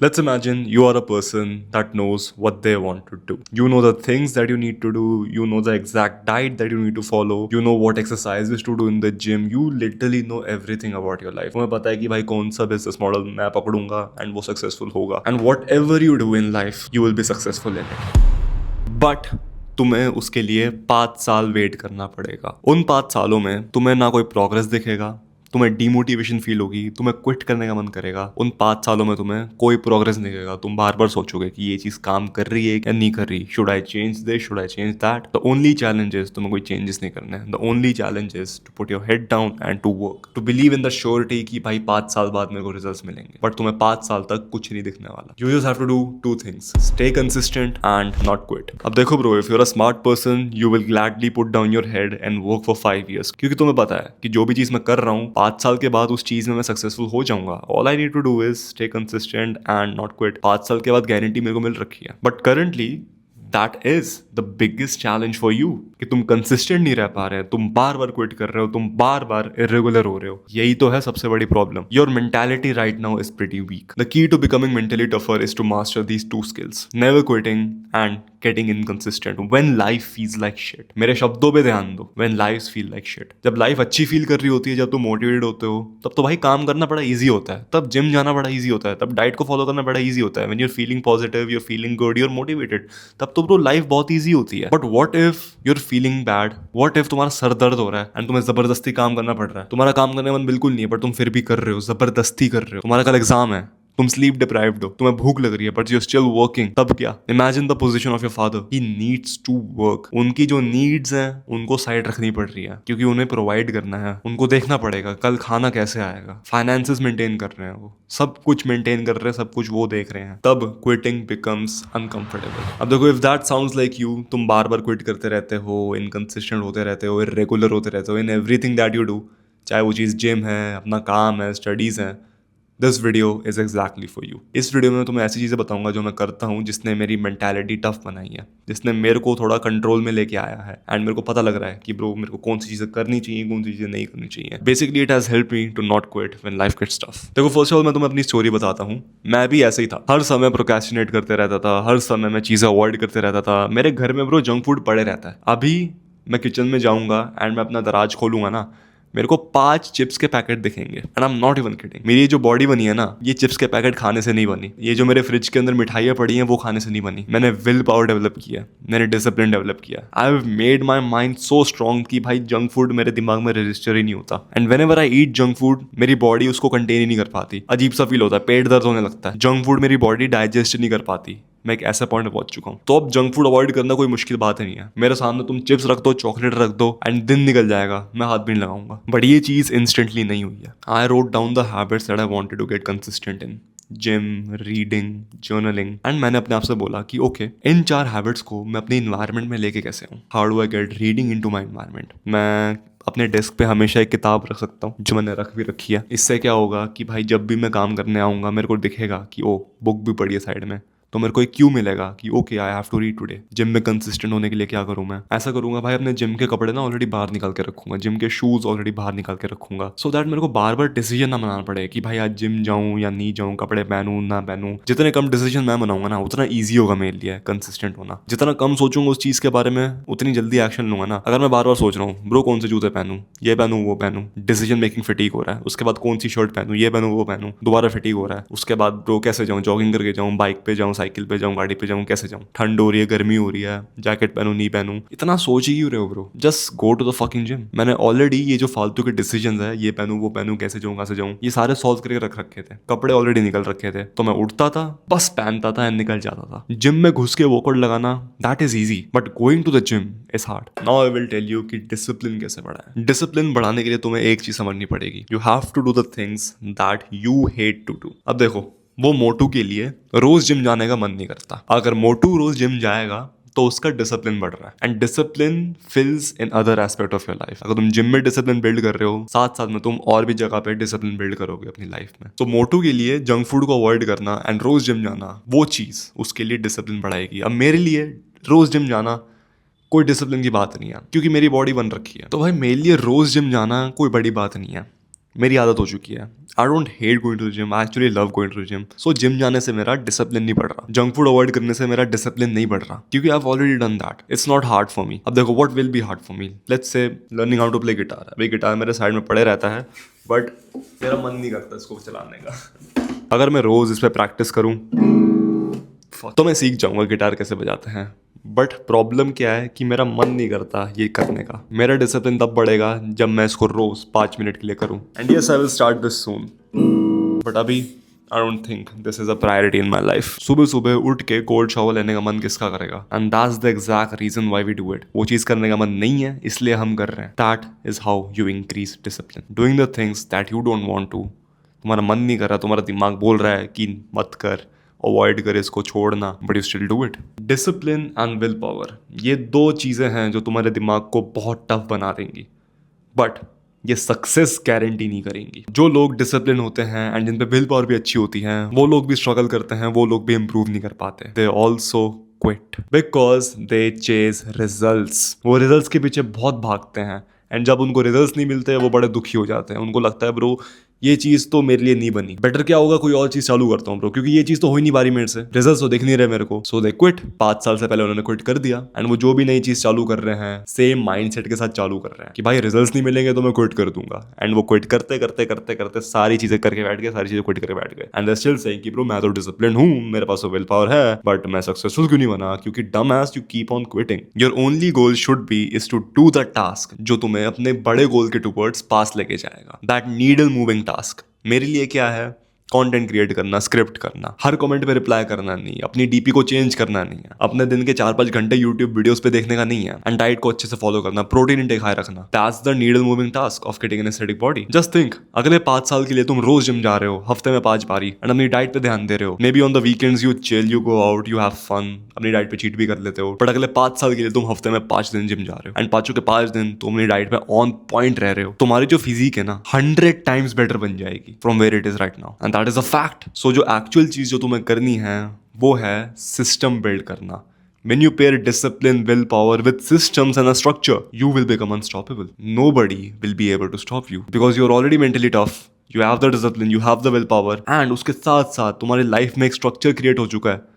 Let's imagine you are a person that knows what they want to do. You know the things that you need to do, you know the exact diet that you need to follow, you know what exercises to do in the gym. You literally know everything about your life. तुम्हें पता है कि भाई कौन सा business model मैं पकड़ूंगा and वो successful होगा. And whatever you do in life, you will be successful in it. But तुम्हें उसके लिए 5 साल वेट करना पड़ेगा. उन 5 सालों में तुम्हें ना कोई प्रोग्रेस दिखेगा, तुम्हें डीमोटिवेशन फील होगी, तुम्हें क्विट करने का मन करेगा. उन 5 सालों में तुम्हें कोई प्रोग्रेस नहीं दिखेगा. तुम बार बार सोचोगे कि ये चीज काम कर रही है या नहीं कर रही. Should I change this, should I change that. The only challenge is तुम्हें कोई चेंजेस नहीं करने. The only challenge is to put your head down and to work, to believe in the surety कि भाई 5 साल बाद मेरे को रिजल्ट्स मिलेंगे. बट तुम्हें 5 साल तक कुछ नहीं दिखने वाला. You just have to do 2 things: stay consistent and not quit. अब देखो bro, if you are a smart person you will gladly put down your head and work for 5 years, क्योंकि तुम्हें पता है कि जो भी चीज मैं कर रहा हूँ 5 साल के बाद उस चीज में मैं सक्सेसफुल हो जाऊंगा. All I need to do is stay consistent and not quit. 5 साल के बाद गारंटी मेरे को मिल रखी है. But currently that is the biggest challenge for you कि तुम कंसिस्टेंट नहीं रह पा रहे हैं. तुम बार बार क्विट कर रहे हो, तुम बार बार इरेगुलर हो रहे हो. यही तो है सबसे बड़ी problem. Your mentality right now is pretty weak. The key to becoming mentally tougher is to master these 2 skills: never quitting and getting inconsistent when life feels like shit. मेरे शब्दों पे ध्यान दो. when lives feel like shit. जब life अच्छी feel कर रही होती है, जब तुम मोटिवेटेड होते हो, तब तो भाई काम करना बड़ा इजी होता है. तब जिम जाना बड़ा इजी होता है. तब डाइट को फॉलो करना बड़ा इजी होता है. when you're feeling positive, you're feeling good, you're motivated, तब तो ब्रो लाइफ बहुत इजी होती है. But what if you're feeling bad? what if तुम्हारा सर दर्द हो रहा है एंड तुम्हें जबरदस्ती काम करना पड़ रहा है. तुम्हारा काम करने का मन बिल्कुल नहीं है बट तुम फिर भी कर रहे हो, जबरदस्ती कर रहे हो. तुम्हारा कल एग्जाम है, तुम स्लीप डिप्राइव्ड हो, तुम्हें भूख लग रही है बट यू स्टिल वर्किंग. तब क्या? Imagine the position of your father. He needs to work. उनकी जो नीड्स हैं उनको साइड रखनी पड़ रही है क्योंकि उन्हें प्रोवाइड करना है. उनको देखना पड़ेगा कल खाना कैसे आएगा. फाइनेंसेस मेंटेन कर रहे हैं, वो सब कुछ मेंटेन कर रहे हैं, सब कुछ वो देख रहे हैं. तब क्विटिंग बिकम्स अनकंफर्टेबल. अब देखो, if that sounds like you, तुम बार बार क्विट करते रहते हो, इनकंसिस्टेंट होते रहते हो, इरेगुलर होते रहते हो in everything that you do, चाहे वो चीज़ जिम है, अपना काम है, स्टडीज़ हैं, this video is exactly for you. इस वीडियो में तुम्हें ऐसी चीज़ें बताऊंगा जो मैं करता हूँ, जिसने मेरी मेंटालिटी टफ बनाई है, जिसने मेरे को थोड़ा कंट्रोल में लेके आया है. एंड मेरे को पता लग रहा है कि ब्रो मेरे को कौन सी चीज़ें करनी चाहिए, कौन सी चीज़ें नहीं करनी चाहिए. Basically it has help me to not quit when life gets tough. देखो, फर्स्ट ऑफ ऑल मैं तुम्हें अपनी स्टोरी बताता हूँ. मैं भी ऐसे ही था. हर समय प्रोक्रेस्टिनेट करते रहता था, हर समय मैं चीज़ें अवॉइड करते रहता था. मेरे घर में ब्रो जंक फूड पड़े रहता है. अभी मैं किचन में जाऊँगा एंड मैं अपना दराज खोलूँगा ना, मेरे को 5 चिप्स के पैकेट दिखेंगे. And I am not even kidding. मेरी ये जो बॉडी बनी है ना, ये चिप्स के पैकेट खाने से नहीं बनी. ये जो मेरे फ्रिज के अंदर मिठाइयाँ पड़ी हैं वो खाने से नहीं बनी. मैंने विल पावर डेवलप किया, मैंने डिसिप्लिन डेवलप किया. I have made my mind so strong कि भाई जंक फूड मेरे दिमाग में रजिस्टर ही नहीं होता. And when ever I eat junk food, मेरी बॉडी उसको कंटेन ही नहीं कर पाती. अजीब सा फील होता है, पेट दर्द होने लगता है. जंक फूड मेरी बॉडी डाइजेस्ट नहीं कर पाती. मैं एक ऐसा पॉइंट पहुंच चुका हूँ. तो अब जंक फूड अवॉइड करना कोई मुश्किल बात नहीं है. मेरे सामने तुम चिप्स रख दो, चॉकलेट रख दो एंड दिन निकल जाएगा, मैं हाथ भी नहीं लगाऊंगा. बट ये चीज़ इंस्टेंटली नहीं हुई है. I wrote down the habits that I wanted to get consistent in: gym, reading, journaling. And मैंने अपने आप से बोला कि ओके, इन 4 हैबिट्स को मैं अपने इन्वायरमेंट में लेके कैसे आऊँ. How do I get reading in to my environment. मैं अपने डेस्क पे हमेशा एक किताब रख सकता हूँ, जो मैंने रख भी रखी है. इससे क्या होगा कि भाई जब भी मैं काम करने आऊँगा मेरे को दिखेगा कि ओ बुक भी पड़ी है साइड में, तो मेरे को एक क्यू मिलेगा कि okay I have to read today. Gym में कंसिस्टेंट होने के लिए क्या करूँ मैं? ऐसा करूँगा भाई, अपने जिम के कपड़े ना ऑलरेडी बाहर निकाल के रखूंगा, जिम के शूज ऑलरेडी बाहर निकाल के रखूंगा, सो दैट मेरे को बार बार डिसीजन ना बनाना पड़े कि भाई आज जिम जाऊँ या नहीं जाऊँ, कपड़े पहनूँ ना पहनूँ. जितने कम डिसीजन मैं बनाऊंगा ना, उतना ईजी होगा मेरे लिए कंसिस्टेंट होना. जितना कम सोचूंगा उस चीज़ के बारे में, उतनी जल्दी एक्शन लूंगा ना. अगर मैं बार बार सोच रहा हूँ ब्रो कौन से जूते पहनूँ, ये पहनूँ वो पहनूँ, डिसीजन मेकिंग फिटीक हो रहा है. उसके बाद कौन सी शर्ट पहनूँ, ये पहनूँ वो पहनूँ, दोबारा फिटीक हो रहा है. उसके बाद ब्रो कैसे जाऊँ, जॉगिंग करके जाऊँ, बाइक पे जाऊँ, साइकिल पे जाऊँ, गाड़ी पे जाऊँ, कैसे जाऊँ, ठंड हो रही है, गर्मी हो रही है, जैकेट पहनूं नहीं पहनूं. इतना सोच ही क्यों रहे हो bro? Just go to the fucking gym. मैंने ऑलरेडी ये जो फालतू के डिसीजंस है, ये पहनूं वो पहनूं, कैसे जाऊँ कहाँ से जाऊँ, ये सारे सॉल्व करके रख रखे थे. कपड़े ऑलरेडी निकल रखे थे, तो मैं उठता था, बस पहनता था एंड निकल जाता था. जिम में घुस के वर्कआउट लगाना that is easy, but going to the gym is hard. Now I will tell you कि डिसिप्लिन कैसे बढ़ाएं. डिसिप्लिन बढ़ाने के लिए तुम्हें एक चीज समझनी पड़ेगी. You have to do the things that you hate to do. अब देखो, वो मोटू के लिए रोज जिम जाने का मन नहीं करता. अगर मोटू रोज जिम जाएगा तो उसका डिसिप्लिन बढ़ रहा है. And discipline fills in other aspect of your life. अगर तुम जिम में डिसिप्लिन बिल्ड कर रहे हो, साथ साथ में तुम और भी जगह पे डिसिप्लिन बिल्ड करोगे अपनी लाइफ में. तो मोटू के लिए जंक फूड को अवॉइड करना एंड रोज जिम जाना, वो चीज़ उसके लिए डिसिप्लिन बढ़ाएगी. अब मेरे लिए रोज जिम जाना कोई डिसिप्लिन की बात नहीं है, क्योंकि मेरी बॉडी बन रखी है. तो भाई मेरे लिए रोज जिम जाना कोई बड़ी बात नहीं है. मेरी आदत हो चुकी है। I don't hate going to the gym, I actually love going to the gym. So gym जाने से मेरा डिसिप्लिन नहीं बढ़ रहा, जंक फूड अवॉइड करने से मेरा डिसिप्लिन नहीं बढ़ रहा, क्योंकि I have already done that. It's not hard for me. अब देखो what will be hard for me, let's say learning how to play guitar. अभी गिटार मेरे साइड में पड़े रहता है, बट मेरा मन नहीं करता इसको चलाने का। अगर मैं रोज इस पर प्रैक्टिस करूं तो मैं सीख जाऊंगा गिटार कैसे बजाते हैं। बट प्रॉब्लम क्या है कि मेरा मन नहीं करता ये करने का। मेरा डिसिप्लिन तब बढ़ेगा जब मैं इसको रोज 5 मिनट के लिए करूं। And yes I will start this soon, but अभी I don't think this is a priority in my life. सुबह सुबह उठ के कोल्ड शावर लेने का मन किसका करेगा? And that's the exact reason why we do it. वो चीज करने का मन नहीं है इसलिए हम कर रहे हैं। That is how you increase discipline, doing the things that you don't want to. तुम्हारा मन नहीं कर रहा, तुम्हारा दिमाग बोल रहा है कि मत कर, अवॉइड कर, इसको छोड़ना, but you still do it. Discipline and will power, ये दो चीजें हैं जो तुम्हारे दिमाग को बहुत टफ बना देंगी, बट ये सक्सेस गारंटी नहीं करेंगी। जो लोग डिसिप्लिन होते हैं एंड जिन पे विल पावर भी अच्छी होती है, वो लोग भी स्ट्रगल करते हैं, वो लोग भी इंप्रूव नहीं कर पाते। They also quit because they chase results. वो रिजल्ट्स के पीछे बहुत भागते हैं, एंड जब उनको रिजल्ट्स नहीं मिलते वो बड़े दुखी हो जाते हैं। उनको लगता है ब्रो ये चीज तो मेरे लिए नहीं बनी, बेटर क्या होगा कोई और चीज चालू करता हूँ ब्रो, क्योंकि ये चीज तो हो ही नहीं पा रही मेरे से, रिजल्ट्स तो दिख नहीं रहे मेरे को। सो दे क्विट। 5 साल से पहले उन्होंने क्विट कर दिया, एंड वो जो भी नई चीज चालू कर रहे हैं सेम माइंडसेट के साथ चालू कर रहे हैं कि भाई रिजल्ट्स नहीं मिलेंगे तो मैं क्विट कर दूंगा। एंड वो क्विट करते करते करते करते सारी चीजें करके बैठ गए, सारी चीजें क्विट करके बैठ गए। एंड दे स्टिल सेइंग कि ब्रो मैं तो डिसिप्लिन हूँ, मेरे पास तो विल पावर है, बट मैं सक्सेसफुल क्यों नहीं बना? क्योंकि dumb ass you keep on quitting. Your only goal should be is to do the task जो तुम्हें अपने बड़े गोल के टूवर्ड्स पास लेके जाएगा। दैट नीडल मूविंग टास्क मेरे लिए क्या है? कंटेंट क्रिएट करना, स्क्रिप्ट करना, हर कमेंट पे रिप्लाई करना नहीं, अपनी डीपी को चेंज करना नहीं है, अपने दिन के 4-5 घंटे यूट्यूब वीडियोस पे देखने का नहीं है, एंड डाइट को अच्छे से फॉलो करना, प्रोटीन इंटेक हाई रखना। That's the needle moving task of getting an aesthetic body. Just think, अगले 5 साल के लिए तुम रोज जिम जा रहे हो, हफ्ते में 5 बारी, एंड अपनी डाइट पे ध्यान दे रहे हो। Maybe on the weekends you chill, you go out, you have fun, अपनी डाइट पे चीट भी कर लेते हो, बट अगले 5 साल के लिए तुम हफ्ते में 5 दिन जिम जा रहे हो, एंड 5 के 5 दिन तुम अपनी डाइट पे ऑन पॉइंट रह रहे हो। तुम्हारी जो फिजिक है ना 100 टाइम्स बेटर बन जाएगी from where it is right now, and that is a fact. So जो एक्चुअल चीज जो तुम्हें करनी है वो है सिस्टम बिल्ड करना। When you pair discipline, willpower with systems and a structure, you will become unstoppable. Nobody will be able to stop you because you're already mentally tough. You have the discipline, you have the willpower, and उसके साथ साथ तुम्हारी life में एक structure create हो चुका है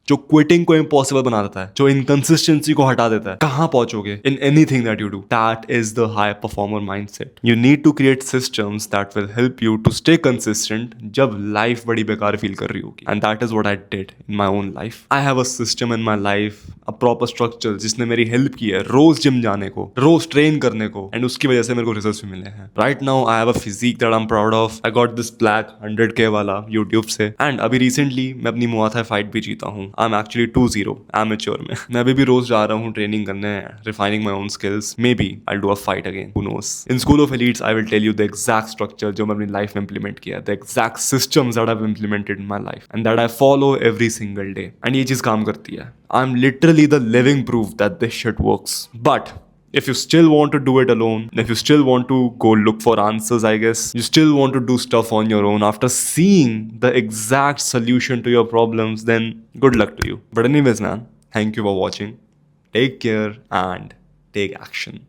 जो क्विटिंग को इम्पॉसिबल बना देता है, जो इनकंसिस्टेंसी को हटा देता है। कहाँ पहुंचोगे in anything that you do? That is the high performer mindset. You need to create systems that will help you to stay consistent जब लाइफ बड़ी बेकार फील कर रही होगी, and that is what I did in my own life. I have a system in my life, a proper structure जिसने मेरी help की है रोज जिम जाने को, रोज ट्रेन करने को, एंड उसकी वजह से मेरे को रिजल्ट्स भी मिले हैं। Right now I have a physique that I am proud of. I got this black 100K वाला यूट्यूब से, एंड अभी रिसेंटली मैं अपनी मुआ थाई फाइट भी जीता हूँ। आई एम एक्चुअली 2-0 एमेच्योर में। मैं अभी भी रोज जा रहा हूँ ट्रेनिंग करने, refining my own skills. Maybe I do a fight again, who knows. In School of Elites I will tell you the exact structure जो मैं अपनी लाइफ में इंप्लीमेंट किया, the exact systems that I have implemented in my life and that I follow every single day, and ये चीज काम करती है। I am literally the living proof that this shit works. But if you still want to do it alone, if you still want to go look for answers, I guess, you still want to do stuff on your own after seeing the exact solution to your problems, then good luck to you. But anyways, man, thank you for watching. Take care and take action.